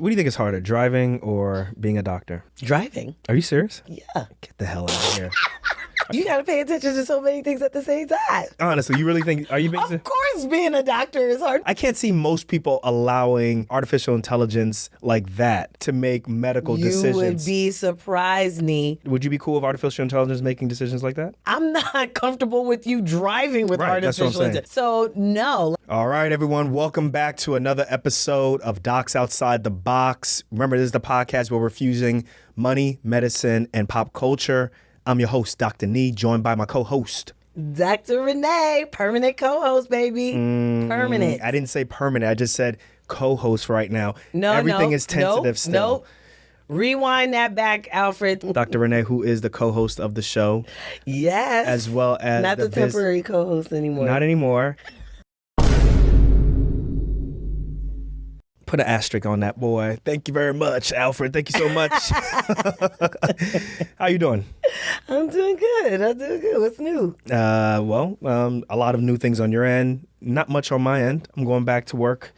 What do you think is harder, driving or being a doctor? Driving. Are you serious? Yeah. Get the hell out of here. You got to pay attention to so many things at the same time. Honestly, you really think, are you basically... Of course, being a doctor is hard. I can't see most people allowing artificial intelligence like that to make medical decisions. You would be surprised, Nii. Would you be cool with artificial intelligence making decisions like that? I'm not comfortable with you driving with Right, that's what I'm artificial saying. intelligence. So, no. All right, everyone. Welcome back to another episode of Docs Outside the Box. Remember, this is the podcast where we're fusing money, medicine, and pop culture. I'm your host, Dr. Nii, joined by my co-host, Dr. Renée, permanent co-host, baby. Permanent. I didn't say permanent. I just said co-host right now. No, Everything is tentative still. No. Rewind that back, Alfred. Dr. Renée, who is the co-host of the show. Yes. As well as not the temporary co-host anymore. Not anymore. Put an asterisk on that, boy. Thank you very much, Alfred. Thank you so much. How you doing? I'm doing good. What's new? A lot of new things on your end. Not much on my end. I'm going back to work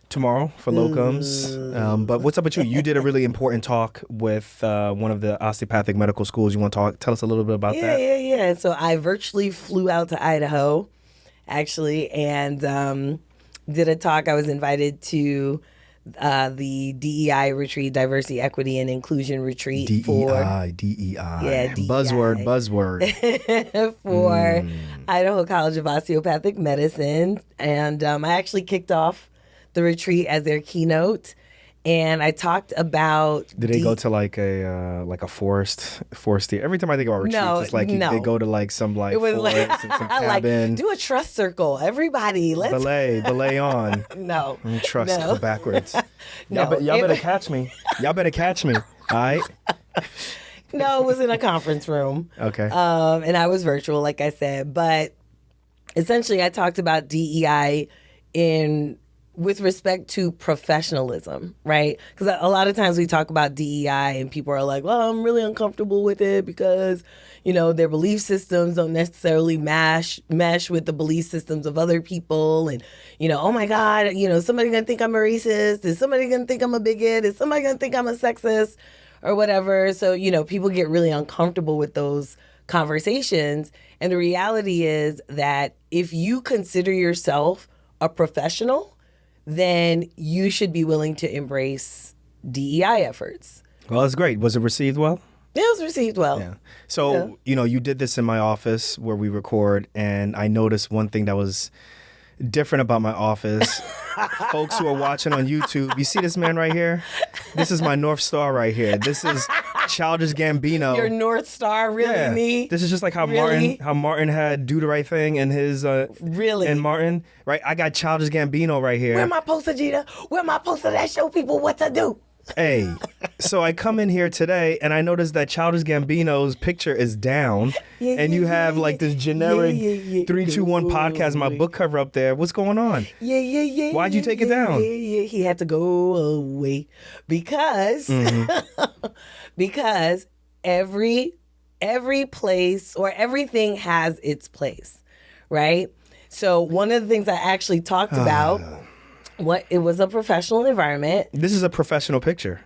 tomorrow for locums. But what's up with you? You did a really important talk with one of the osteopathic medical schools. You want to tell us a little bit about that? Yeah. So I virtually flew out to Idaho, actually, and did a talk. I was invited to the DEI retreat, Diversity, Equity, and Inclusion retreat. DEI. Yeah, DEI. Buzzword. For Idaho College of Osteopathic Medicine. And I actually kicked off the retreat as their keynote. And I talked about... Did they go to like a forest? Every time I think about retreats, it's like they go to like some like forest and some cabin. Like, do a trust circle. Everybody, let's... Belay on. No. Trust go backwards. No. Y'all better catch me. All right? No, it was in a conference room. Okay. And I was virtual, like I said. But essentially, I talked about DEI with respect to professionalism, right? Because a lot of times we talk about DEI and people are like, well, I'm really uncomfortable with it because, their belief systems don't necessarily mesh with the belief systems of other people. And, oh my God, somebody going to think I'm a racist? Is somebody going to think I'm a bigot? Is somebody going to think I'm a sexist or whatever? So, people get really uncomfortable with those conversations. And the reality is that if you consider yourself a professional, then you should be willing to embrace DEI efforts. Well, that's great. Was it received well? It was received well. Yeah. So, you did this in my office where we record, and I noticed one thing that was different about my office. Folks who are watching on YouTube, you see this man right here? This is my North Star right here. This is Childish Gambino. Your North Star, really, Nii? This is just like how Martin had Do the Right Thing in his really and Martin, right? I got Childish Gambino right here. Where my poster, Gita? Where my poster that show people what to do? Hey, so I come in here today and I notice that Childish Gambino's picture is down, and you have like this generic 321 podcast, my book cover up there. What's going on? Why'd you take it down? He had to go away because because every place or everything has its place, right? So one of the things I actually talked about. It was a professional environment. This is a professional picture.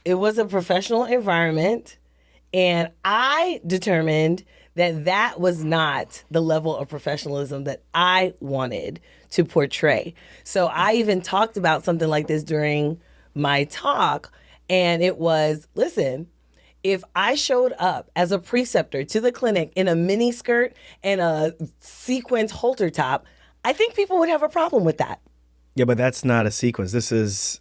It was a professional environment, and I determined that was not the level of professionalism that I wanted to portray. So I even talked about something like this during my talk, and it was, listen, if I showed up as a preceptor to the clinic in a mini skirt and a sequins halter top, I think people would have a problem with that. Yeah, but that's not a sequence. This is...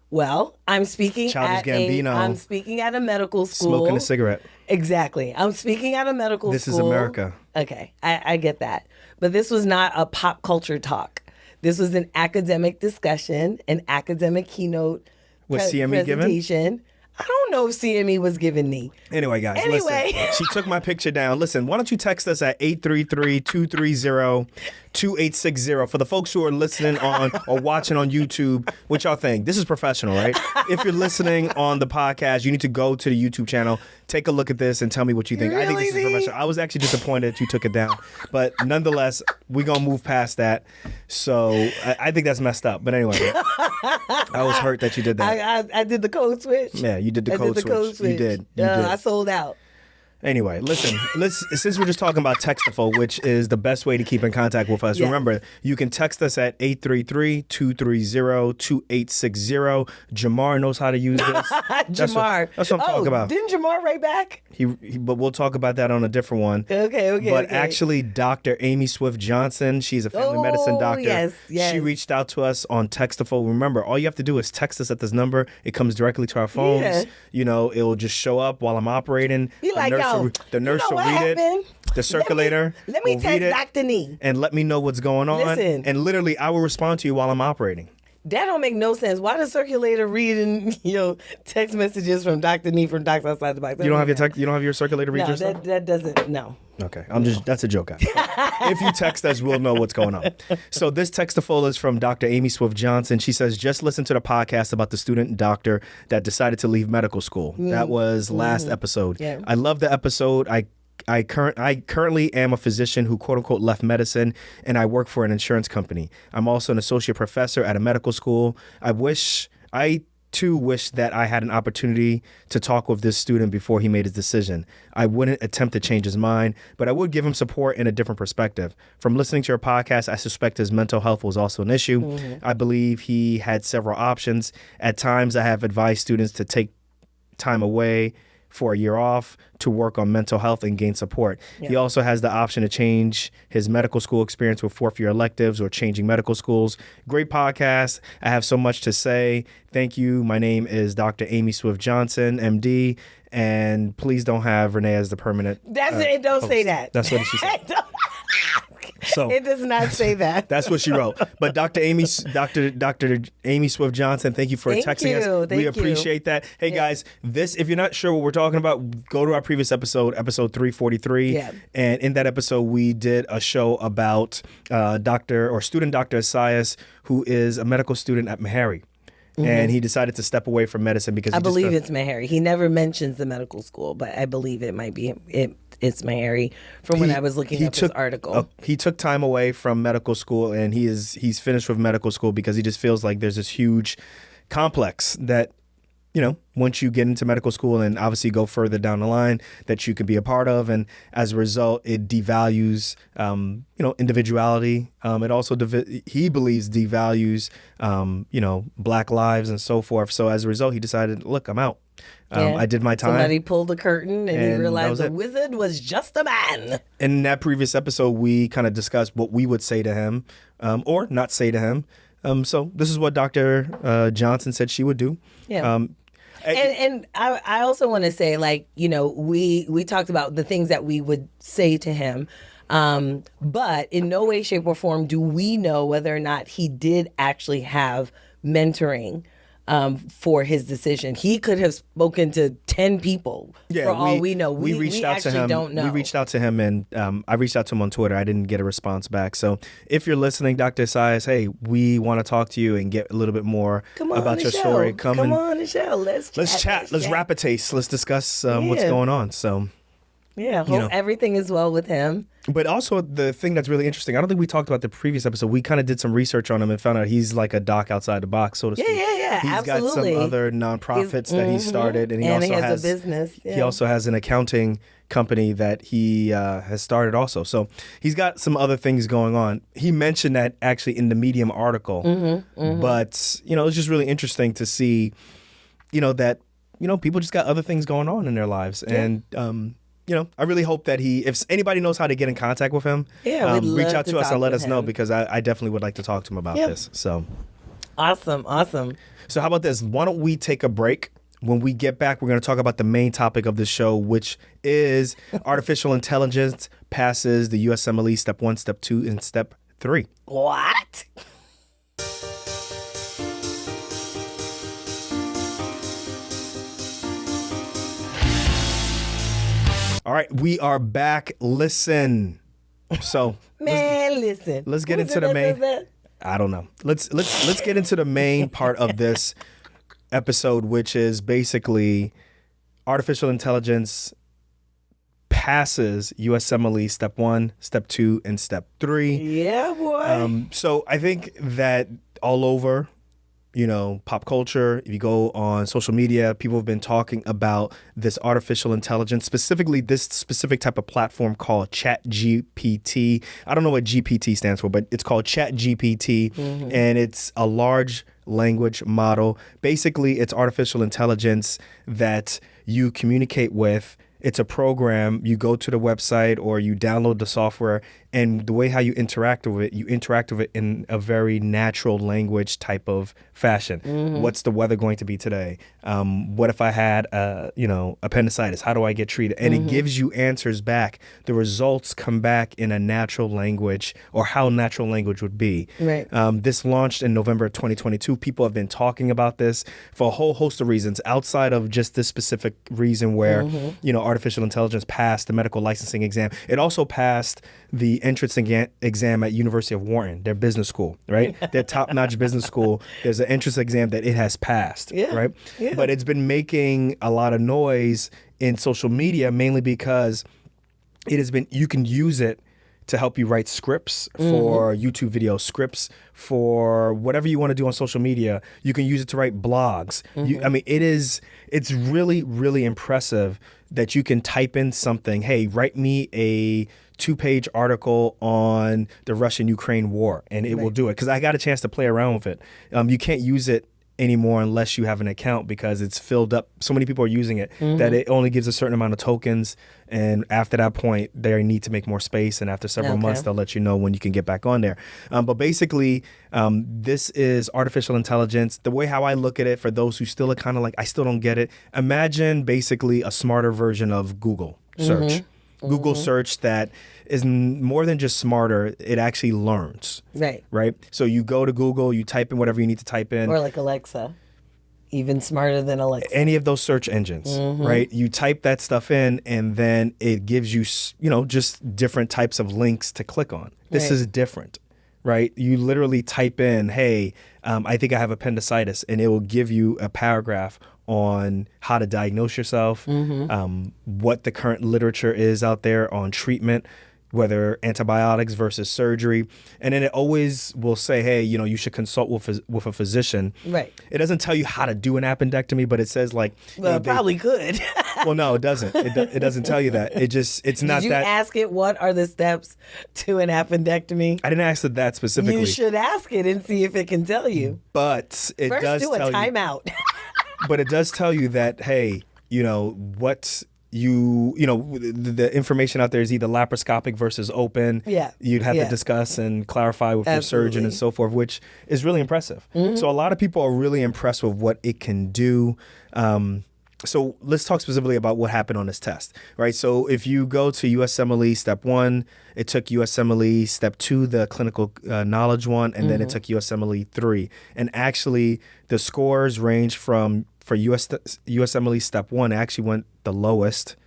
Well, I'm speaking I'm speaking at a medical school. Smoking a cigarette. Exactly. I'm speaking at a medical school. This is America. Okay, I get that. But this was not a pop culture talk. This was an academic discussion, an academic keynote CME presentation. given? I don't know if CME was giving Nii. Anyway, guys, Anyway. listen. She took my picture down. Listen, why don't you text us at 833-230-2860 for the folks who are listening on or watching on YouTube. What y'all think? This is professional, right? If you're listening on the podcast, you need to go to the YouTube channel, take a look at this, and tell me what you think. I think this is professional. I was actually disappointed that you took it down, but nonetheless, we're gonna move past that. So I think that's messed up. But anyway, I was hurt that you did that. I did the code switch. Yeah, you did the code switch. You did. You did. I sold out. Anyway, listen, since we're just talking about Textaful, which is the best way to keep in contact with us, remember, you can text us at 833-230-2860. Jamar knows how to use this. Jamar. That's what I'm talking about. Didn't Jamar write back? But we'll talk about that on a different one. Okay. But actually, Dr. Amy Swift Johnson, she's a family medicine doctor. Yes. She reached out to us on Textaful. Remember, all you have to do is text us at this number. It comes directly to our phones. Yeah. You know, it'll just show up while I'm operating. The nurse will read it. The circulator. Let me text Dr. Nii and let me know what's going on. Listen. And literally, I will respond to you while I'm operating. That don't make no sense. Why the circulator reading text messages from Dr. Nii from Docs Outside the Box? You don't have your circulator read your stuff? that doesn't. No. Okay, that's a joke, guys. If you text us, we'll know what's going on. So this Textaful is from Dr. Amy Swift Johnson. She says, just listen to the podcast about the student doctor that decided to leave medical school. That was last episode. Yeah. I love the episode. I currently am a physician who quote unquote left medicine, and I work for an insurance company. I'm also an associate professor at a medical school. I too wish that I had an opportunity to talk with this student before he made his decision. I wouldn't attempt to change his mind, but I would give him support in a different perspective. From listening to your podcast, I suspect his mental health was also an issue. Mm-hmm. I believe he had several options. At times, I have advised students to take time away for a year off to work on mental health and gain support. Yeah. He also has the option to change his medical school experience with fourth-year electives or changing medical schools. Great podcast. I have so much to say. Thank you. My name is Dr. Amy Swift Johnson, MD, and please don't have Renee as the permanent. That's it. Don't host. Say that. That's what she said. So it does not say that. That's what she wrote. But Dr. Amy Swift Johnson, thank you for texting us. We appreciate that. Hey guys, if you're not sure what we're talking about, go to our previous episode 343. Yeah. And in that episode, we did a show about student Dr. Asias, who is a medical student at Meharry. Mm-hmm. And he decided to step away from medicine because I believe it's Meharry. He never mentions the medical school, but I believe it might be it's Meharry from when I was looking up his article. He took time away from medical school, and he's finished with medical school because he just feels like there's this huge complex that, once you get into medical school and obviously go further down the line, that you could be a part of. And as a result, it devalues, individuality. It also, he believes, devalues, Black lives and so forth. So as a result, he decided, look, I'm out. I did my time. Somebody pulled the curtain and he realized the wizard was just a man. In that previous episode, we kind of discussed what we would say to him or not say to him. So this is what Dr. Johnson said she would do. Yeah. And I also want to say, we talked about the things that we would say to him. But in no way, shape, or form do we know whether or not he did actually have mentoring for his decision. He could have spoken to 10 people for all we know. We reached out to him. Don't know. We reached out to him, and I reached out to him on Twitter. I didn't get a response back. So if you're listening, Dr. Asias, hey, we want to talk to you and get a little bit more about your story. Come on the show. Let's chat. Let's rap a taste. Let's discuss what's going on. So hope everything is well with him. But also the thing that's really interesting, I don't think we talked about the previous episode. We kind of did some research on him and found out he's like a doc outside the box, so to speak. Yeah, He's absolutely. got some other nonprofits that he started, and he has a business. Yeah. He also has an accounting company that he has started also. So he's got some other things going on. He mentioned that actually in the Medium article. But, it's just really interesting to see, that, people just got other things going on in their lives. Yeah. And, I really hope that if anybody knows how to get in contact with him, reach out to us and let us know, because I definitely would like to talk to him about this. So awesome. So how about this? Why don't we take a break? When we get back, we're going to talk about the main topic of the show, which is artificial intelligence passes the USMLE Step 1, Step 2, and Step 3. What? All right, we are back. Listen. So Man, listen. let's get Who's into the that main. says that? I don't know. Let's get into the main part of this episode, which is basically artificial intelligence passes USMLE step 1, step 2, and step 3. Yeah, boy. So I think that all over, pop culture, if you go on social media, people have been talking about this artificial intelligence, specifically this specific type of platform called ChatGPT. I don't know what GPT stands for, but it's called ChatGPT, and it's a large language model. Basically, it's artificial intelligence that you communicate with. It's a program. You go to the website or you download the software, and the way how you interact with it in a very natural language type of fashion. What's the weather going to be today? What if I had, appendicitis? How do I get treated? And it gives you answers back. The results come back in a natural language, or how natural language would be. Right. This launched in November 2022. People have been talking about this for a whole host of reasons outside of just this specific reason where, artificial intelligence passed the medical licensing exam. It also passed the entrance exam at University of Wharton, their business school, right? Their top-notch business school. There's an entrance exam that it has passed, right? Yeah. But it's been making a lot of noise in social media, mainly because you can use it to help you write scripts for YouTube video, scripts for whatever you want to do on social media. You can use it to write blogs. It's really, really impressive that you can type in something, hey, write me a 2-page article on the Russian-Ukraine war, and it will do it. Because I got a chance to play around with it. You can't use it anymore unless you have an account, because it's filled up. So many people are using it that it only gives a certain amount of tokens, and after that point they need to make more space, and after several months they'll let you know when you can get back on there. But basically this is artificial intelligence. The way how I look at it, for those who still are kind of like, I still don't get it, imagine basically a smarter version of Google search. Google search that is more than just smarter, it actually learns. Right? So you go to Google, you type in whatever you need to type in. Or like Alexa, even smarter than Alexa. Any of those search engines, right? You type that stuff in, and then it gives you, just different types of links to click on. This is different, right? You literally type in, hey, I think I have appendicitis, and it will give you a paragraph on how to diagnose yourself, what the current literature is out there on treatment, whether antibiotics versus surgery. And then it always will say, hey, you should consult with a physician. Right. It doesn't tell you how to do an appendectomy, but it says like... Well, it probably could. Well, no, it doesn't. It doesn't tell you that. It's not that... Did you ask it, what are the steps to an appendectomy? I didn't ask it that specifically. You should ask it and see if it can tell you. But it First, does do a tell you... timeout. But it does tell you that, hey, what... the information out there is either laparoscopic versus open. Yeah. You'd have to discuss and clarify with your surgeon and so forth, which is really impressive. So a lot of people are really impressed with what it can do. So let's talk specifically about what happened on this test, right? So if you go to USMLE step 1, it took USMLE step 2, the clinical knowledge one, and then it took USMLE 3. And actually the scores range from, for USMLE step 1, it actually went the lowest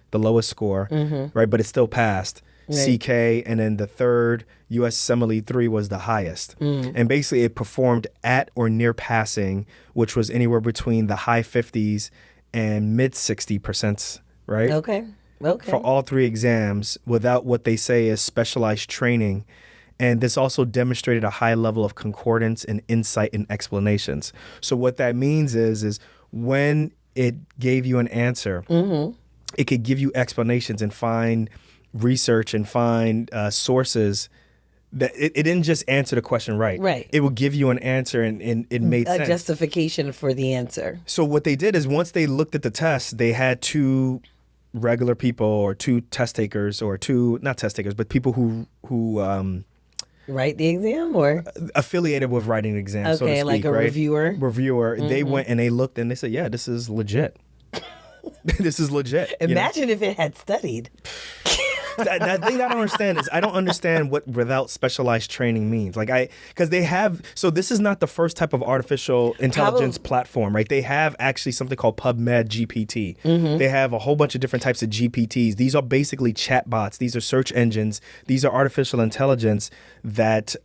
score, right? But it still passed. Right. CK, and then the third, USMLE 3, was the highest. And basically it performed at or near passing, which was anywhere between the high 50s and mid 60%, right? Okay. For all 3 exams, without what they say is specialized training. And this also demonstrated a high level of concordance and insight in explanations. So what that means is when it gave you an answer, it could give you explanations and find research and find sources. That it didn't just answer the question right. Right. It would give you an answer, and it made sense. A justification for the answer. So what they did is, once they looked at the test, they had 2 regular people, or 2 test takers, or 2, not test takers, but people who write the exam, or affiliated with writing the exam, so to speak, like a right? reviewer. They went and they looked and they said, yeah, this is legit. This is legit. Imagine if it had studied. That thing that I don't understand is I don't understand what without specialized training means. Because they have, so this is not the first type of artificial intelligence platform, right? They have actually something called PubMed GPT. They have a whole bunch of different types of GPTs. These are basically chatbots. These are search engines. These are artificial intelligence that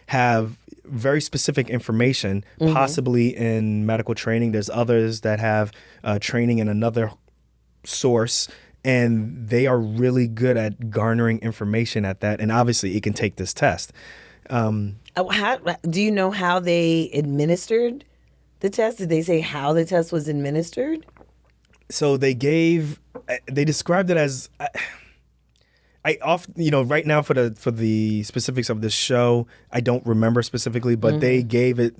have very specific information, possibly in medical training. There's others that have training in another source, and they are really good at garnering information at that. And obviously, it can take this test. Do you know how they administered the test? Did they say how the test was administered? So they described it as. Right now for the specifics of this show, I don't remember specifically, but they gave it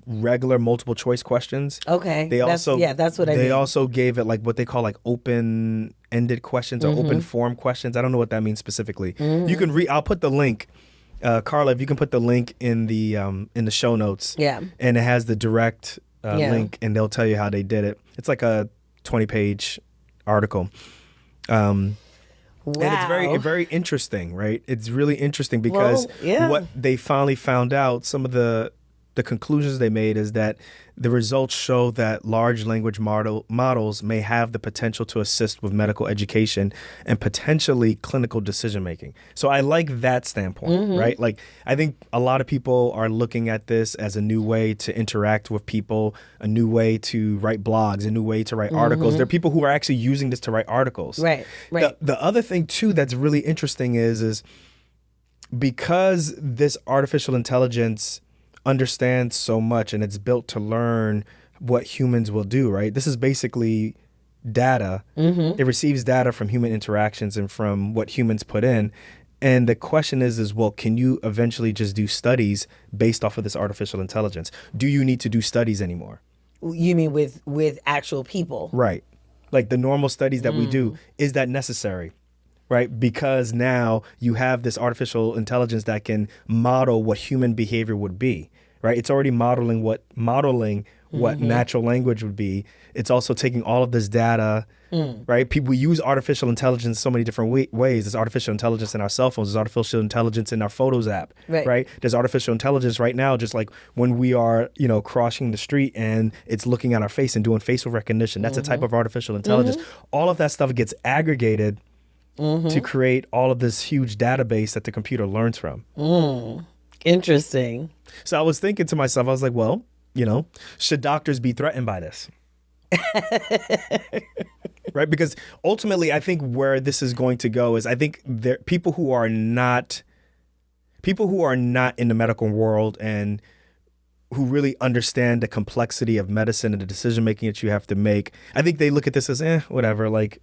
regular multiple choice questions. Okay. That's what I mean. They also gave it like what they call like open-ended questions or open form questions. I don't know what that means specifically. You can I'll put the link, Carla, if you can put the link in the show notes. Yeah. And it has the direct link, and they'll tell you how they did it. It's like a 20-page article. Wow. And it's very, very interesting, right? It's really interesting because what they finally found out, some of the conclusions they made is that the results show that large language models may have the potential to assist with medical education and potentially clinical decision making. So I like that standpoint, right? Like, I think a lot of people are looking at this as a new way to interact with people, a new way to write blogs, a new way to write articles. There are people who are actually using this to write articles. Right. The other thing too that's really interesting is because this artificial intelligence understands so much and it's built to learn what humans will do, right? This is basically data. It receives data from human interactions and from what humans put in. And the question is, well, can you eventually just do studies based off of this artificial intelligence? Do you need to do studies anymore? You mean with actual people? Right. Like the normal studies that we do, is that necessary? Right? Because now you have this artificial intelligence that can model what human behavior would be, right? It's already modeling what natural language would be. It's also taking all of this data, right? People use artificial intelligence so many different ways. There's artificial intelligence in our cell phones. There's artificial intelligence in our Photos app, right? There's artificial intelligence right now, just like when we are, crossing the street and it's looking at our face and doing facial recognition. That's a type of artificial intelligence. All of that stuff gets aggregated to create all of this huge database that the computer learns from. Interesting. So I was thinking to myself, I was like, well, should doctors be threatened by this? Right? Because ultimately, I think where this is going to go is I think people who are not in the medical world and who really understand the complexity of medicine and the decision making that you have to make, I think they look at this as, whatever, like...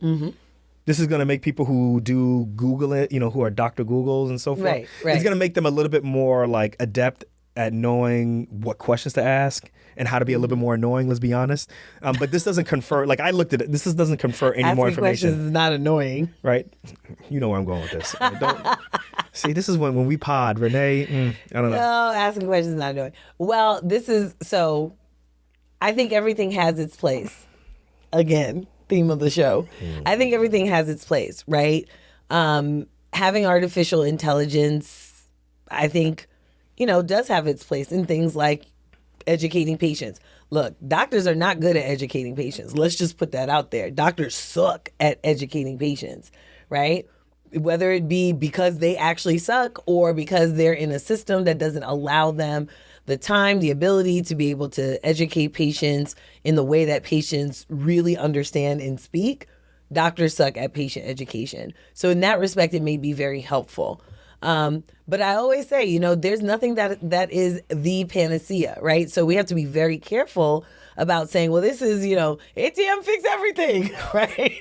This is going to make people who do Google it, who are Dr. Googles and so forth. Right. It's going to make them a little bit more like adept at knowing what questions to ask and how to be a little bit more annoying, let's be honest. But this doesn't confer, like I looked at it, this doesn't confer any more information. Asking questions is not annoying. Right? You know where I'm going with this. See, this is when we pod, Renee, I don't know. No, asking questions is not annoying. Well, I think everything has its place. Again. Theme of the show. I think everything has its place, right? Having artificial intelligence, I think, does have its place in things like educating patients. Look, doctors are not good at educating patients. Let's just put that out there. Doctors suck at educating patients, right? Whether it be because they actually suck or because they're in a system that doesn't allow them the time, the ability to be able to educate patients in the way that patients really understand and speak. Doctors suck at patient education. So in that respect, it may be very helpful. But I always say, there's nothing that is the panacea, right? So we have to be very careful about saying, well, this is, ATM fix everything, right?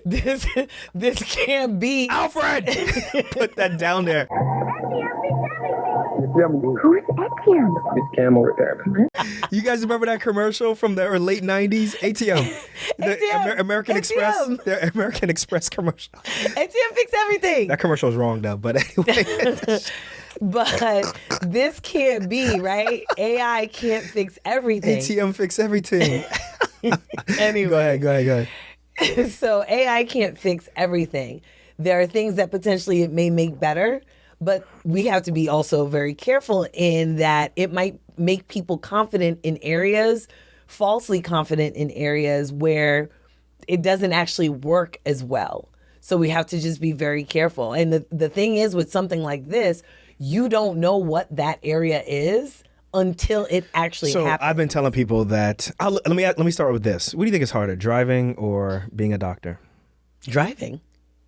This can't be. Alfred! Put that down there. Who's ATM? It's Camel Repairman. You guys remember that commercial from the late 90s? ATM. The American Express. The American Express commercial. ATM fix everything. That commercial is wrong though, but anyway. But this can't be, right? AI can't fix everything. ATM fix everything. Anyway. Go ahead. So AI can't fix everything. there are things that potentially it may make better, but we have to be also very careful in that it might make people confident in areas, falsely confident in areas where it doesn't actually work as well. So we have to just be very careful. And the thing is with something like this, you don't know what that area is until it actually happens. So I've been telling people that, let me start with this. What do you think is harder, driving or being a doctor? Driving.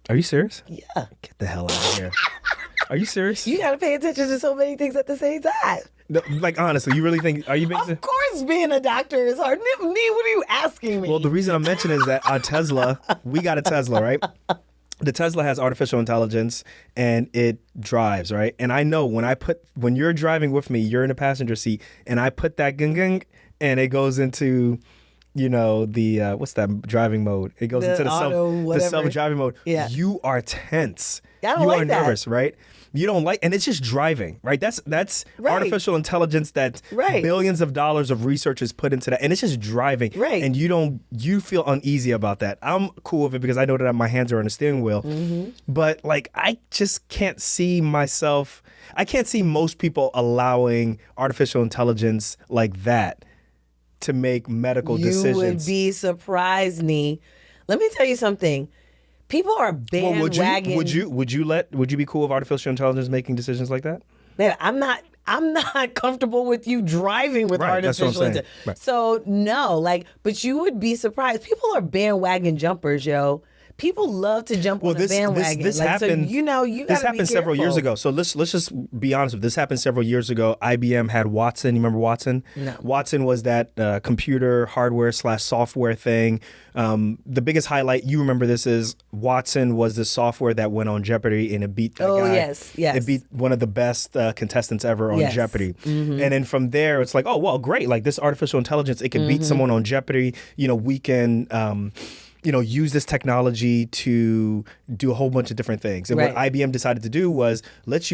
Are you serious? Yeah. Get the hell out of here. Are you serious? You got to pay attention to so many things at the same time. No, like, honestly, you really think, are you being... Of course being a doctor is hard. Nee, what are you asking me? Well, the reason I'm mentioning is that our Tesla, we got a Tesla, right? The Tesla has artificial intelligence and it drives, right? And I know when you're driving with me, you're in the passenger seat and I put that gung and it goes into, the, what's that driving mode? It goes into the self-driving mode. Yeah. You are tense. I don't you like are that. nervous, right? You don't like, and it's just driving, right? That's Right. artificial intelligence that Right. billions of dollars of research is put into that, and it's just driving. Right. And you feel uneasy about that. I'm cool with it because I know that my hands are on the steering wheel. Mm-hmm. But like, I just can't see myself. I can't see most people allowing artificial intelligence like that to make medical decisions. You would be surprised, Nee. Let me tell you something. People are bandwagon. Would you be cool with artificial intelligence making decisions like that? Man, I'm not comfortable with you driving with Right, that's what I'm artificial saying. intelligence. Right. So no, but you would be surprised. People are bandwagon jumpers, yo. People love to jump on a bandwagon. This happened. So, you gotta this happened be several years careful. ago. So let's just be honest with this. Happened several years ago. IBM had Watson. You remember Watson? No. Watson was that computer hardware / software thing. The biggest highlight, you remember this, is Watson was the software that went on Jeopardy and it beat that guy. Yes. It beat one of the best contestants ever on Yes. Jeopardy. Mm-hmm. And then from there, it's like, oh well, great. Like this artificial intelligence, it can beat someone on Jeopardy. We can. Use this technology to do a whole bunch of different things. And what Right. IBM decided to do was, let's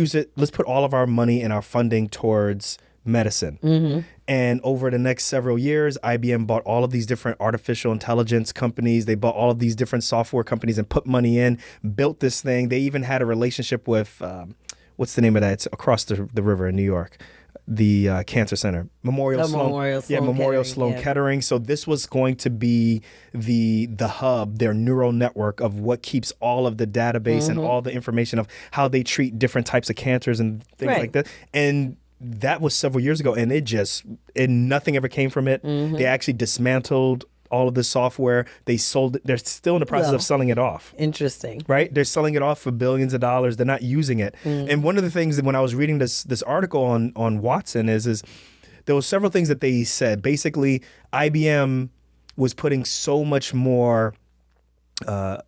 put all of our money and our funding towards medicine. Mm-hmm. And over the next several years, IBM bought all of these different artificial intelligence companies. They bought all of these different software companies and put money in, built this thing. They even had a relationship with, what's the name of that? It's across the river in New York. The cancer center, Memorial Sloan Kettering. So this was going to be the hub, their neural network of what keeps all of the database and all the information of how they treat different types of cancers and things Right. like that. And that was several years ago, and nothing ever came from it. They actually dismantled all of the software. They sold it. They're still in the process of selling it off. Interesting. Right? They're selling it off for billions of dollars. They're not using it. And one of the things that when I was reading this article on Watson is there was several things that they said. Basically, IBM was putting so much more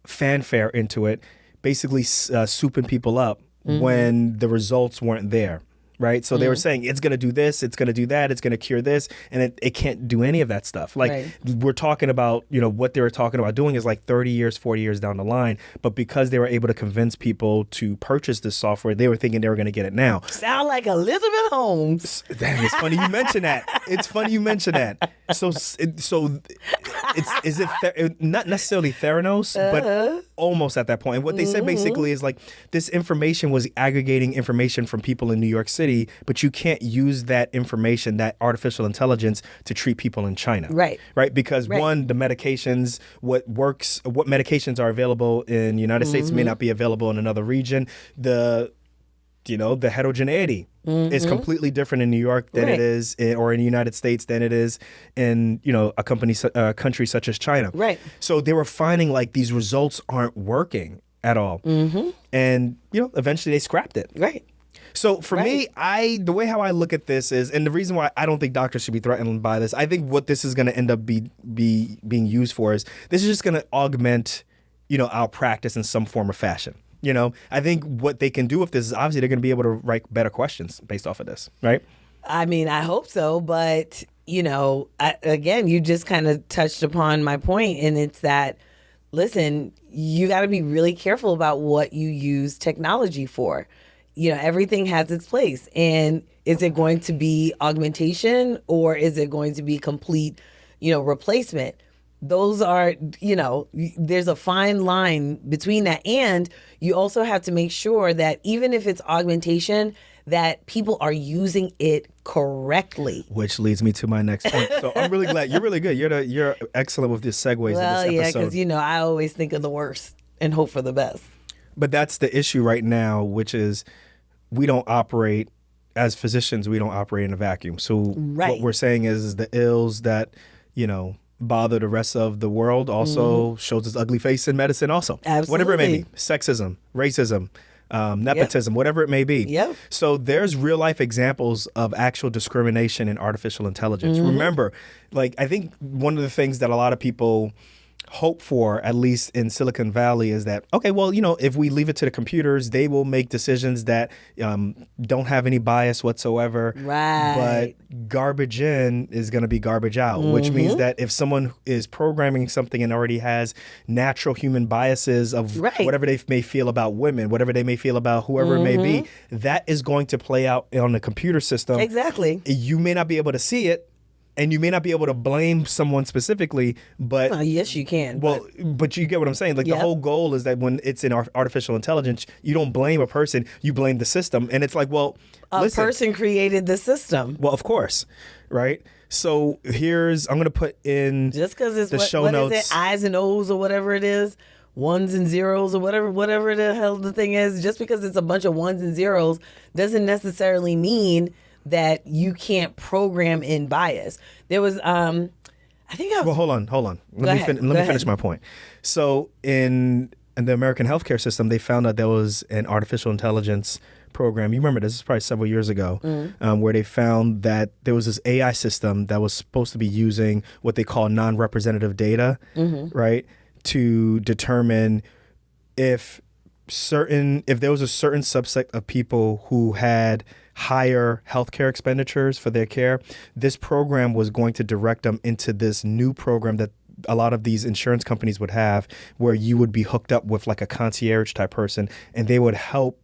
fanfare into it, basically souping people up when the results weren't there. Right. So they were saying it's going to do this, it's going to do that, it's going to cure this. And it can't do any of that stuff. Like we're talking about, what they were talking about doing is like 30 years, 40 years down the line. But because they were able to convince people to purchase this software, they were thinking they were going to get it now. Sound like Elizabeth Holmes. Dang, it's funny you mention that. So is it not necessarily Theranos, but almost at that point. And what they said basically is like this information was aggregating information from people in New York City, but you can't use that information, that artificial intelligence, to treat people in China. Right. Right. Because one, the medications, what medications are available in the United States may not be available in another region. The heterogeneity is completely different in New York than it is or in the United States than it is in, a country such as China. Right. So they were finding like these results aren't working at all. And, eventually they scrapped it. Right. So for me, the way how I look at this is, and the reason why I don't think doctors should be threatened by this, I think what this is going to end up being used for is this is just going to augment, our practice in some form or fashion. I think what they can do with this is obviously they're going to be able to write better questions based off of this, right? I mean, I hope so, but again, you just kind of touched upon my point, and it's that, listen, you got to be really careful about what you use technology for. Everything has its place. And is it going to be augmentation or is it going to be complete, replacement? those are, there's a fine line between that. And you also have to make sure that even if it's augmentation, that people are using it correctly. Which leads me to my next point. So I'm really glad. You're really good. You're excellent with this segues Well, in this episode. because, I always think of the worst and hope for the best. But that's the issue right now, which is we don't operate, as physicians, we don't operate in a vacuum. So what we're saying is the ills that, bother the rest of the world also shows its ugly face in medicine also. Absolutely. Whatever it may be. Sexism, racism, nepotism, whatever it may be. Yep. So there's real life examples of actual discrimination in artificial intelligence. Remember, I think one of the things that a lot of people hope for, at least in Silicon Valley, is that, okay, well, if we leave it to the computers, they will make decisions that don't have any bias whatsoever. Right. But garbage in is going to be garbage out, which means that if someone is programming something and already has natural human biases of whatever they may feel about women, whatever they may feel about whoever it may be, that is going to play out on the computer system. Exactly. You may not be able to see it, and you may not be able to blame someone specifically, but yes, you can. Well, but you get what I'm saying. The whole goal is that when it's in artificial intelligence, you don't blame a person, you blame the system, and it's like, well, a person created the system. Well, of course, right? So I'm going to put in just because it's the show what notes. Is it? I's and O's or whatever it is, ones and zeros or whatever the hell the thing is. Just because it's a bunch of ones and zeros doesn't necessarily mean that you can't program in bias. There was, I think I was... Well, hold on. Let me finish my point. So in the American healthcare system, they found out there was an artificial intelligence program. You remember this is probably several years ago, where they found that there was this AI system that was supposed to be using what they call non-representative data, right, to determine if there was a certain subset of people who had higher healthcare expenditures for their care, this program was going to direct them into this new program that a lot of these insurance companies would have, where you would be hooked up with like a concierge type person, and they would help,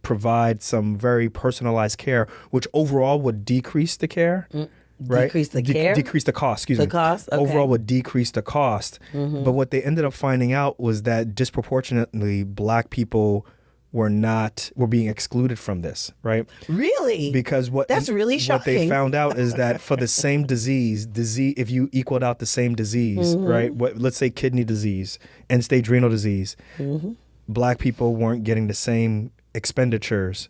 provide some very personalized care, which overall would decrease the care. Right? Decrease the care? Decrease the cost, excuse me. The cost? Okay. Overall would decrease the cost. But what they ended up finding out was that disproportionately Black people were being excluded from this, right? Really? Because that's really shocking. What they found out is that for the same disease, if you equaled out the same disease, right? Let's say kidney disease, end-stage renal disease, Black people weren't getting the same expenditures,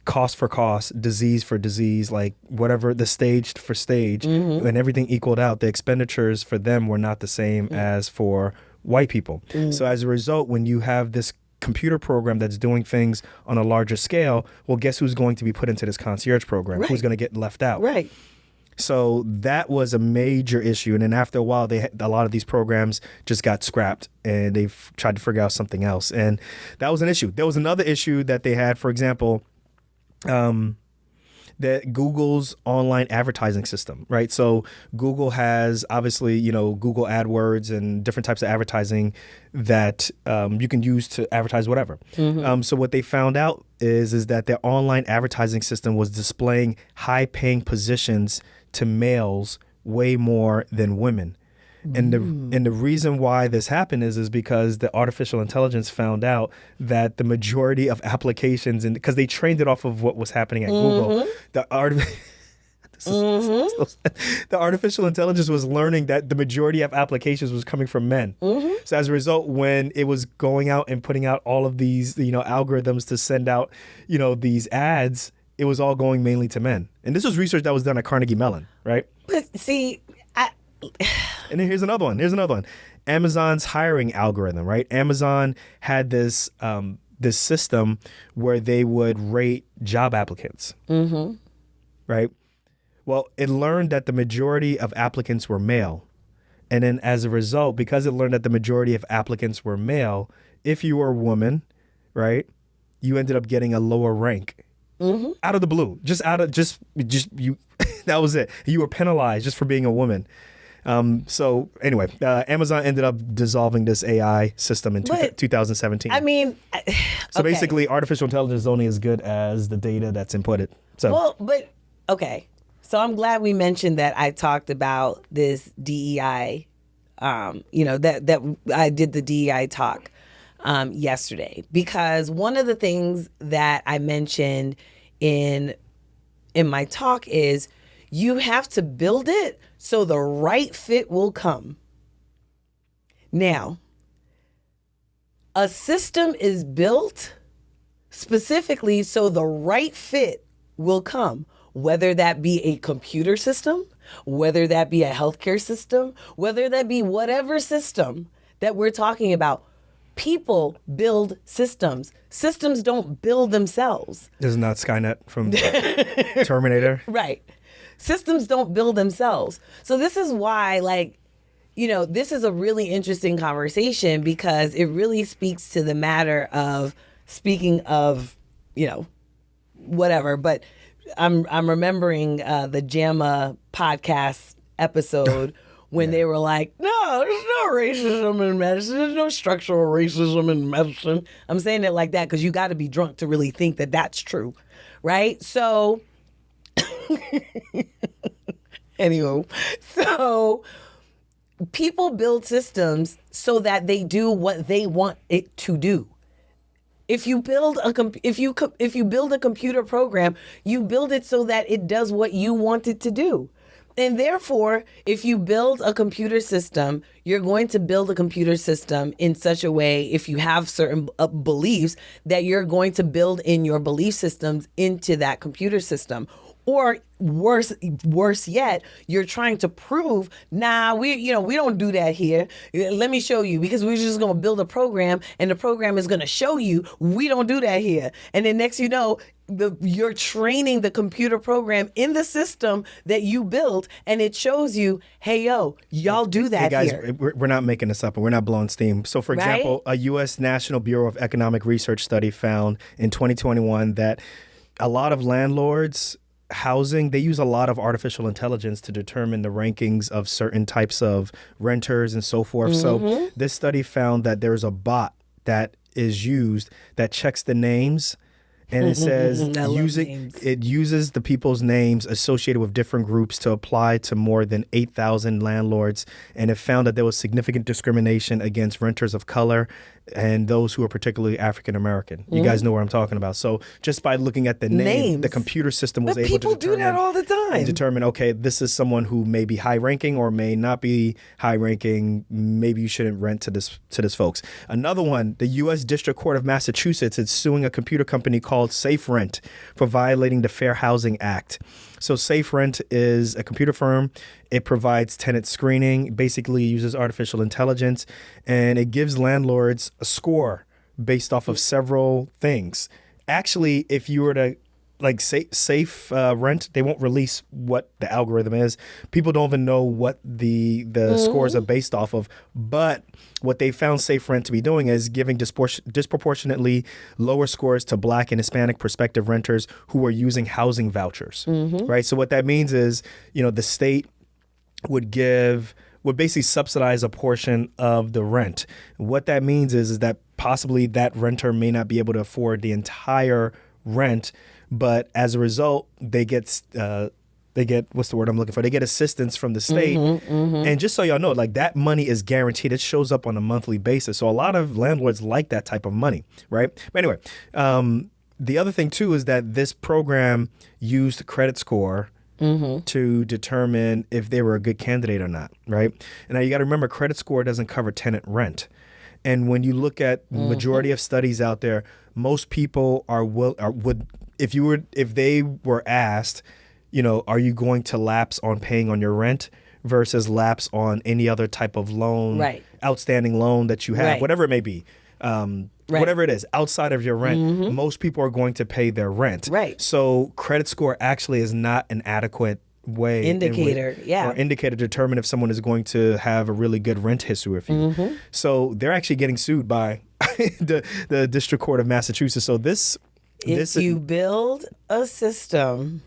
cost for cost, disease for disease, like whatever, the stage for stage, and everything equaled out. The expenditures for them were not the same as for white people. So as a result, when you have this computer program that's doing things on a larger scale, well, guess who's going to be put into this concierge program? Who's going to get left out? Right. So that was a major issue. And then after a while, a lot of these programs just got scrapped, and they've tried to figure out something else. And that was an issue. There was another issue that they had, for example, that Google's online advertising system, right? So Google has obviously, Google AdWords and different types of advertising that you can use to advertise whatever. So what they found out is that their online advertising system was displaying high-paying positions to males way more than women. And the reason why this happened is because the artificial intelligence found out that the majority of applications, and because they trained it off of what was happening at Google, the artificial intelligence was learning that the majority of applications was coming from men. So as a result, when it was going out and putting out all of these, algorithms to send out, these ads, it was all going mainly to men. And this was research that was done at Carnegie Mellon, right? But see, and then here's another one. Amazon's hiring algorithm, right? Amazon had this this system where they would rate job applicants, right? Well, it learned that the majority of applicants were male. And then as a result, because it learned that the majority of applicants were male, if you were a woman, right, you ended up getting a lower rank. Out of the blue, just you, that was it. You were penalized just for being a woman. So anyway, Amazon ended up dissolving this AI system in 2017. I mean, so basically, artificial intelligence is only as good as the data that's inputted. So okay. So I'm glad we mentioned that I talked about this DEI that I did the DEI talk yesterday, because one of the things that I mentioned in my talk is you have to build it so the right fit will come. Now, a system is built specifically so the right fit will come, whether that be a computer system, whether that be a healthcare system, whether that be whatever system that we're talking about. People build systems. Systems don't build themselves. This is not Skynet from Terminator. Right. Systems don't build themselves. So this is why, this is a really interesting conversation, because it really speaks to the matter of, speaking of, whatever, but I'm remembering the JAMA podcast episode when they were like, no, there's no racism in medicine. There's no structural racism in medicine. I'm saying it like that because you got to be drunk to really think that that's true, right? So, anywho, so people build systems so that they do what they want it to do. If you build if you build a computer program, you build it so that it does what you want it to do. And therefore, if you build a computer system, you're going to build a computer system in such a way, if you have certain beliefs, that you're going to build in your belief systems into that computer system. Or worse yet, you're trying to prove, we don't do that here. Let me show you, because we're just going to build a program and the program is going to show you we don't do that here. And then next you know, you're training the computer program in the system that you built, and it shows you, hey, y'all do that hey guys, here. We're not making this up and we're not blowing steam. So, for example, a U.S. National Bureau of Economic Research study found in 2021 that a lot of landlords' housing, they use a lot of artificial intelligence to determine the rankings of certain types of renters and so forth. So this study found that there's a bot that is used that checks the names, and it says it uses the people's names associated with different groups to apply to more than 8,000 landlords. And it found that there was significant discrimination against renters of color and those who are particularly African American. You guys know what I'm talking about. So just by looking at the name, the computer system was able to do that all the time. Determine, okay, this is someone who may be high ranking or may not be high ranking. Maybe you shouldn't rent to this folks. Another one, the U.S. District Court of Massachusetts is suing a computer company called Safe Rent for violating the Fair Housing Act. So Safe Rent is a computer firm. It provides tenant screening, basically uses artificial intelligence, and it gives landlords a score based off of several things. Actually, if you were to safe rent, they won't release what the algorithm is. People don't even know what the scores are based off of. But what they found Safe Rent to be doing is giving disproportionately lower scores to Black and Hispanic prospective renters who are using housing vouchers, right? So what that means is, the state would basically subsidize a portion of the rent. What that means is that possibly that renter may not be able to afford the entire rent, but as a result, they get what's the word I'm looking for? They get assistance from the state. And just so y'all know, that money is guaranteed. It shows up on a monthly basis. So a lot of landlords like that type of money, right? But anyway, the other thing too is that this program used credit score to determine if they were a good candidate or not, right? And now you got to remember, credit score doesn't cover tenant rent. And when you look at majority of studies out there, most people would if they were asked, are you going to lapse on paying on your rent versus lapse on any other type of loan, outstanding loan that you have, whatever it may be, whatever it is outside of your rent, most people are going to pay their rent. So credit score actually is not an adequate indicator to determine if someone is going to have a really good rent history with you. So they're actually getting sued by the District Court of Massachusetts. So if you build a system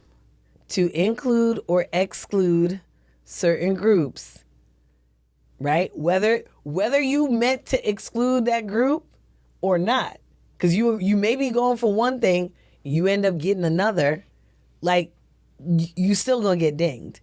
to include or exclude certain groups, right? Whether you meant to exclude that group or not, because you may be going for one thing, you end up getting another, you still gonna get dinged.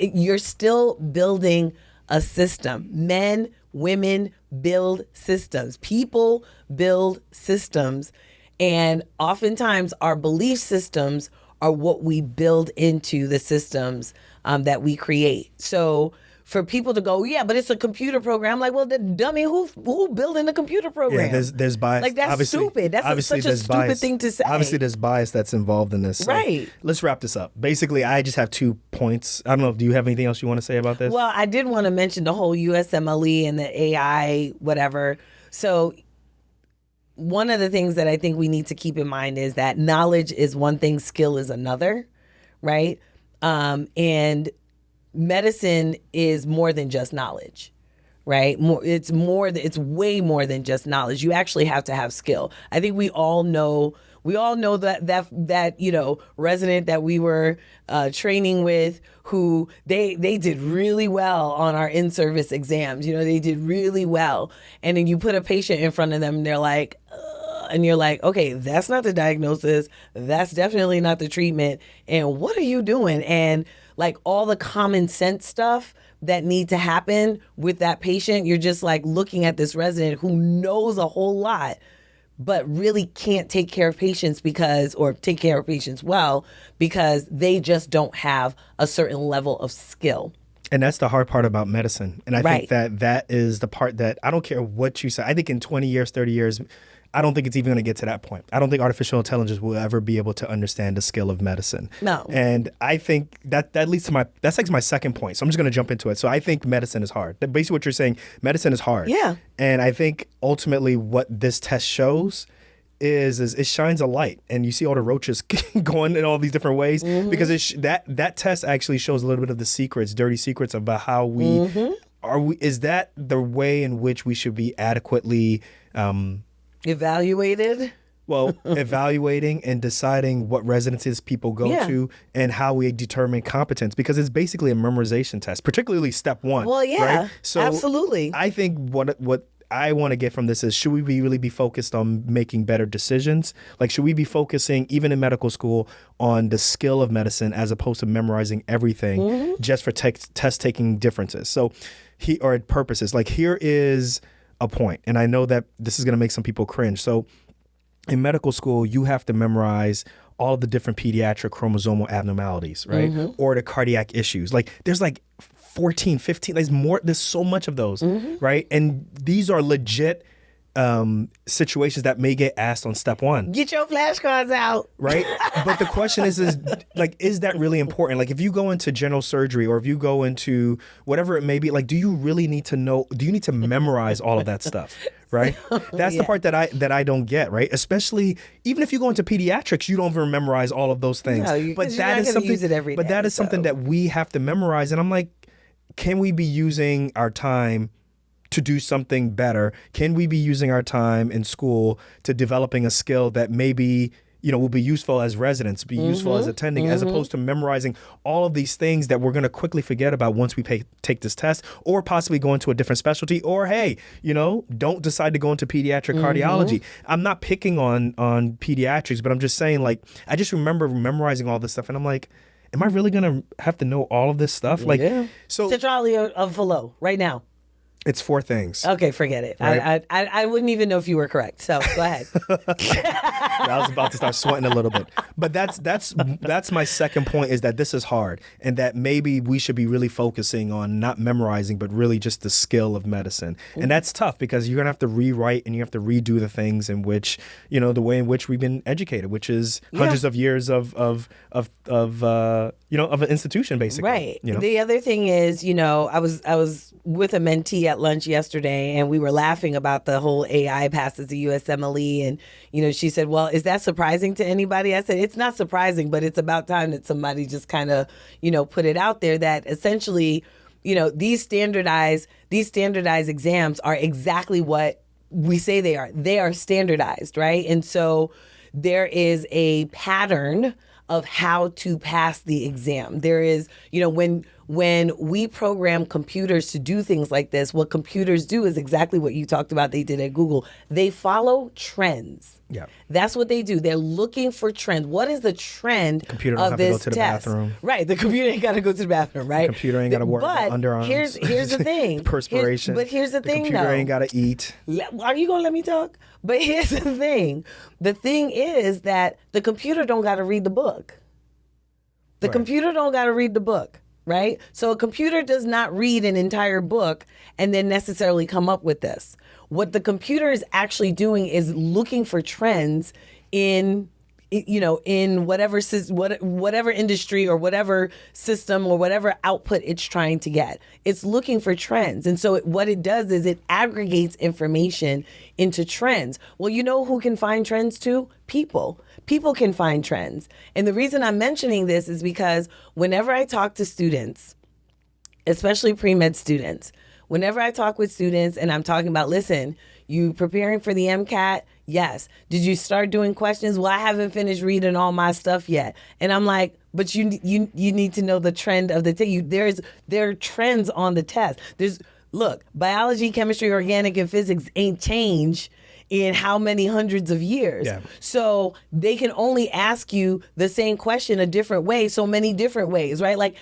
You're still building a system. Men, women build systems. People build systems. And oftentimes our belief systems are what we build into the systems that we create. So for people to go, yeah, but it's a computer program. Like, well, the dummy, who building a computer program? Yeah, there's bias. Like, that's obviously, stupid. That's obviously such a there's stupid bias. thing to say. Obviously, there's bias that's involved in this. So Right. Let's wrap this up. Basically, I just have 2 points. I don't know. Do you have anything else you want to say about this? Well, I did want to mention the whole USMLE and the AI, whatever. So one of the things that I think we need to keep in mind is that knowledge is one thing, skill is another, right? And medicine is more than just knowledge, right? It's way more than just knowledge. You actually have to have skill. I think we all know that resident that we were training with, who they did really well on our in-service exams. They did really well. And then you put a patient in front of them and they're like, and you're like, okay, that's not the diagnosis. That's definitely not the treatment. And what are you doing? And like all the common sense stuff that need to happen with that patient, you're just like looking at this resident who knows a whole lot, but really can't take care of patients take care of patients well, because they just don't have a certain level of skill. And that's the hard part about medicine. And I Right. think that is the part that I don't care what you say. I think in 20 years, 30 years, I don't think it's even going to get to that point. I don't think artificial intelligence will ever be able to understand the skill of medicine. No. And I think that leads to that's like my second point. So I'm just going to jump into it. So I think medicine is hard. Basically what you're saying, medicine is hard. Yeah. And I think ultimately what this test shows is it shines a light, and you see all the roaches going in all these different ways, because that test actually shows a little bit of the secrets, dirty secrets about how we is that the way in which we should be adequately evaluated? Well, evaluating and deciding what residencies people go to and how we determine competence, because it's basically a memorization test, particularly step 1. Well, yeah, right? So absolutely. I think what I want to get from this is, should we really be focused on making better decisions? Like, should we be focusing, even in medical school, on the skill of medicine as opposed to memorizing everything just for test-taking differences? So, or purposes. Like, here is a point, and I know that this is going to make some people cringe. So in medical school, you have to memorize all of the different pediatric chromosomal abnormalities, right? Or the cardiac issues. Like, there's like 14, 15, there's so much of those, right? And these are legit situations that may get asked on step 1. Get your flashcards out. Right? But the question is that really important? Like, if you go into general surgery, or if you go into whatever it may be, like, do you need to memorize all of that stuff? Right? That's the part that I don't get, right? Especially even if you go into pediatrics, you don't even memorize all of those things. No, but you're that not is gonna something use it every but day, that is something that we have to memorize. And I'm like, can we be using our time to do something better? Can we be using our time in school to developing a skill that maybe, will be useful as residents, be useful as attending, as opposed to memorizing all of these things that we're going to quickly forget about once we take this test, or possibly go into a different specialty, or, hey, don't decide to go into pediatric cardiology. I'm not picking on pediatrics, but I'm just saying, like, I just remember memorizing all this stuff, and I'm like, am I really going to have to know all of this stuff? Like, so Tetralogy of Fallot right now. It's 4 things. Okay, forget it. Right? I wouldn't even know if you were correct. So go ahead. I was about to start sweating a little bit, but that's my second point, is that this is hard, and that maybe we should be really focusing on not memorizing, but really just the skill of medicine. And that's tough, because you're gonna have to rewrite and you have to redo the things in which, the way in which we've been educated, which is hundreds of years of an institution, basically. Right. The other thing is, I was with a mentee at lunch yesterday, and we were laughing about the whole AI passes the USMLE, and she said, well, is that surprising to anybody? I said, it's not surprising, but it's about time that somebody just kind of put it out there that essentially these standardized exams are exactly what we say they are standardized, right? And so there is a pattern of how to pass the exam. There is, when when we program computers to do things like this, what computers do is exactly what you talked about they did at Google. They follow trends. Yeah. That's what they do. They're looking for trends. What is the trend Computer don't of have to go this to the test? bathroom. Right. The computer ain't got to go to the bathroom, right? The computer ain't got to worry about underarms. Here's the thing. Perspiration. But here's the thing, computer though. ain't got to eat. Are you gonna let me talk? But here's the thing. The thing is that the computer don't got to read the book. The Right. computer don't got to read the book, right? So a computer does not read an entire book and then necessarily come up with this. What the computer is actually doing is looking for trends in whatever industry or whatever system or whatever output it's trying to get. It's looking for trends. And so what it does is it aggregates information into trends. Well, you know who can find trends too? People. People can find trends. And the reason I'm mentioning this is because whenever I talk to students, especially pre-med students, whenever I talk with students and I'm talking about, listen, you preparing for the MCAT? Yes. Did you start doing questions? Well, I haven't finished reading all my stuff yet. And I'm like, but you need to know the trend of the test. There are trends on the test. Look, biology, chemistry, organic, and physics ain't changed in how many hundreds of years. Yeah. So they can only ask you the same question a different way, so many different ways, right? Like,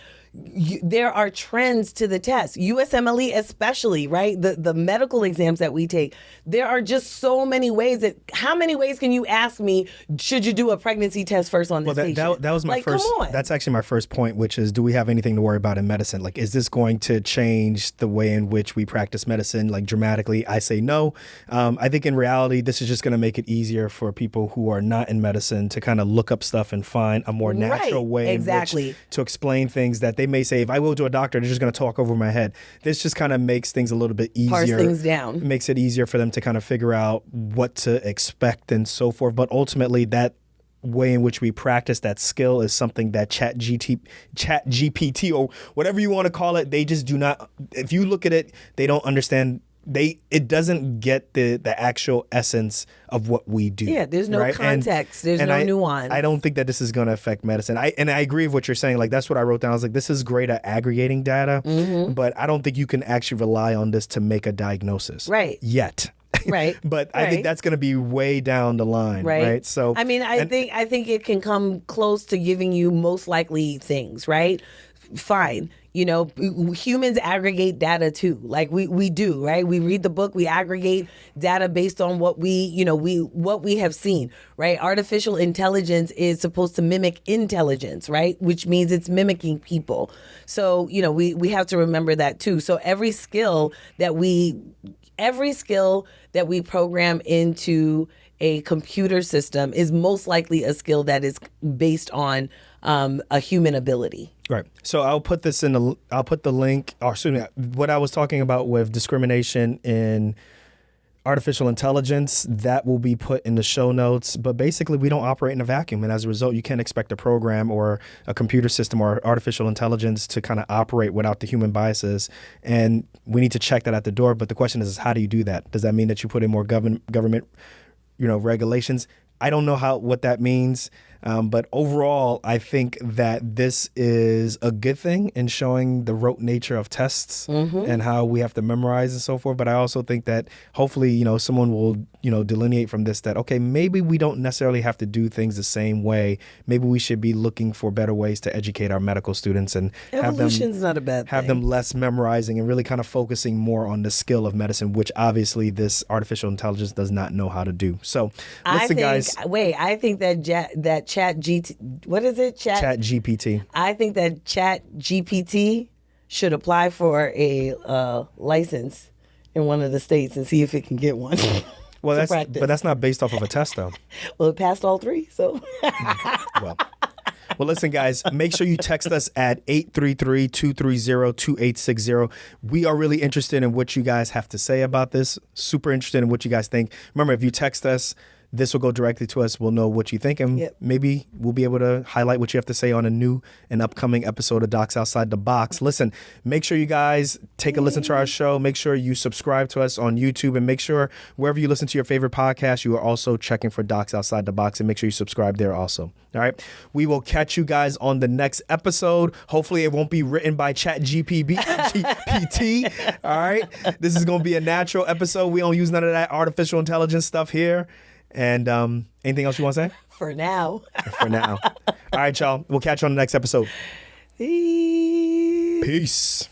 there are trends to the test. USMLE especially, right? The medical exams that we take, there are just so many ways how many ways can you ask me, should you do a pregnancy test first on this patient? That was my first, come on. that's actually my first point, which is, do we have anything to worry about in medicine? Like, is this going to change the way in which we practice medicine, like dramatically? I say no. I think in reality, this is just going to make it easier for people who are not in medicine to kind of look up stuff and find a more natural way in which to explain things that they may say, if I go to a doctor, they're just going to talk over my head. This just kind of makes things a little bit easier. Parse things down. Makes it easier for them to kind of figure out what to expect and so forth. But ultimately, that way in which we practice that skill is something that ChatGPT or whatever you want to call it, they just do not. If you look at it, they don't understand. It doesn't get the actual essence of what we do. Yeah, there's no right? context. There's no nuance. I don't think that this is going to affect medicine. I agree with what you're saying. Like, that's what I wrote down. I was like, this is great at aggregating data, but I don't think you can actually rely on this to make a diagnosis. Right. Yet. Right. But I think that's going to be way down the line. Right. So I mean, I think it can come close to giving you most likely things, right? Fine. You know, humans aggregate data too. Like we do, right? We read the book, we aggregate data based on what we have seen, right? Artificial intelligence is supposed to mimic intelligence, right? Which means it's mimicking people. So, we have to remember that too. So every skill that we program into a computer system is most likely a skill that is based on a human ability. Right. So I'll put the link, or excuse me, what I was talking about with discrimination in artificial intelligence, that will be put in the show notes. But basically, we don't operate in a vacuum. And as a result, you can't expect a program or a computer system or artificial intelligence to kind of operate without the human biases. And we need to check that at the door. But the question is how do you do that? Does that mean that you put in more government regulations? I don't know what that means. But overall, I think that this is a good thing in showing the rote nature of tests and how we have to memorize and so forth. But I also think that hopefully, someone will, delineate from this that, okay, maybe we don't necessarily have to do things the same way. Maybe we should be looking for better ways to educate our medical students and evolution's not a bad thing. Have them less memorizing and really kind of focusing more on the skill of medicine, which obviously this artificial intelligence does not know how to do. So listen, guys. I think that ChatGPT. I think that ChatGPT should apply for a license in one of the states and see if it can get one. Well, that's not based off of a test, though. Well, it passed all three, so. Well, listen, guys, make sure you text us at 833-230-2860. We are really interested in what you guys have to say about this. Super interested in what you guys think. Remember, if you text us, this will go directly to us. We'll know what you think, and Yep. maybe we'll be able to highlight what you have to say on a new and upcoming episode of Docs Outside the Box. Listen, make sure you guys take a listen to our show. Make sure you subscribe to us on YouTube, and make sure wherever you listen to your favorite podcast, you are also checking for Docs Outside the Box, and make sure you subscribe there also. All right. We will catch you guys on the next episode. Hopefully it won't be written by ChatGPT. All right. This is going to be a natural episode. We don't use none of that artificial intelligence stuff here. And anything else you want to say? For now. For now. All right, y'all. We'll catch you on the next episode. Peace. Peace.